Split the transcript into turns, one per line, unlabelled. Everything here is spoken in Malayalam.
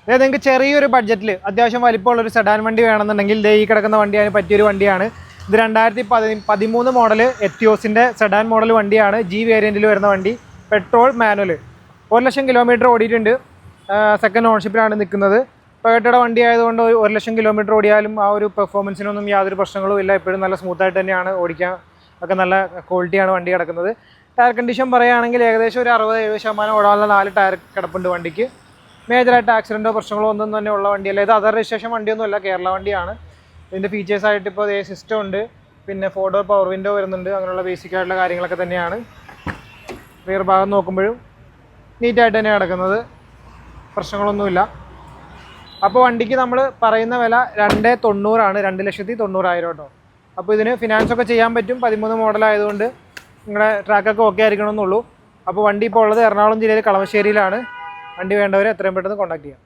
അതായത് നിങ്ങൾക്ക് ചെറിയൊരു ബഡ്ജറ്റിൽ അത്യാവശ്യം വലിപ്പമുള്ളൊരു സെഡാൻ വണ്ടി വേണമെന്നുണ്ടെങ്കിൽ ഈ കിടക്കുന്ന വണ്ടി അതിന് പറ്റിയൊരു വണ്ടിയാണ്. ഇത് 2013 മോഡൽ എത്തിയോസിൻ്റെ സെഡാൻ മോഡൽ വണ്ടിയാണ്. G വേരിയൻറ്റിൽ വരുന്ന വണ്ടി, പെട്രോൾ മാനുവൽ. 1,00,000 കിലോമീറ്റർ ഓടിയിട്ടുണ്ട്. സെക്കൻഡ് ഓണർഷിപ്പിലാണ് നിൽക്കുന്നത്. ടൊയോട്ടയുടെ വണ്ടി ആയതുകൊണ്ട് 1,00,000 കിലോമീറ്റർ ഓടിയാലും ആ ഒരു പെർഫോമൻസിനൊന്നും യാതൊരു പ്രശ്നങ്ങളും ഇല്ല. എപ്പോഴും നല്ല സ്മൂത്തായിട്ട് തന്നെയാണ് ഓടിക്കാൻ ഒക്കെ, നല്ല ക്വാളിറ്റിയാണ് വണ്ടി കിടക്കുന്നത്. ടയർ കണ്ടീഷൻ പറയുകയാണെങ്കിൽ ഏകദേശം ഒരു 60-70% ഓടാനുള്ള 4 ടയർ കിടപ്പുണ്ട് വണ്ടിക്ക്. മേജറായിട്ട് ആക്സിഡൻറ്റോ പ്രശ്നങ്ങളോ ഒന്നും തന്നെ ഉള്ള വണ്ടിയല്ല. ഇത് അതർ രജിസ്ട്രേഷൻ വണ്ടിയൊന്നുമല്ല, കേരള വണ്ടിയാണ്. ഇതിൻ്റെ ഫീച്ചേഴ്സായിട്ട് ഇപ്പോൾ സിസ്റ്റം ഉണ്ട്, പിന്നെ 4 ഡോർ പവർ വിൻഡോ വരുന്നുണ്ട്. അങ്ങനെയുള്ള ബേസിക് ആയിട്ടുള്ള കാര്യങ്ങളൊക്കെ തന്നെയാണ്. റിയർ ഭാഗം നോക്കുമ്പോഴും നീറ്റായിട്ട് തന്നെ കിടക്കുന്നത്, പ്രശ്നങ്ങളൊന്നുമില്ല. അപ്പോൾ വണ്ടിക്ക് നമ്മൾ പറയുന്ന വില 2,90,000 ആണ്, 2,90,000 കേട്ടോ. അപ്പോൾ ഇതിന് ഫിനാൻസൊക്കെ ചെയ്യാൻ പറ്റും. 13 മോഡലായതുകൊണ്ട് നിങ്ങളുടെ ട്രാക്കൊക്കെ ഓക്കെ ആയിരിക്കണമെന്നുള്ളൂ. അപ്പോൾ വണ്ടി ഇപ്പോൾ ഉള്ളത് എറണാകുളം ജില്ലയിൽ കളമശ്ശേരിയിലാണ്. വണ്ടി വേണ്ടവരെ എത്രയും പെട്ടെന്ന് കോൺടാക്ട് ചെയ്യാം.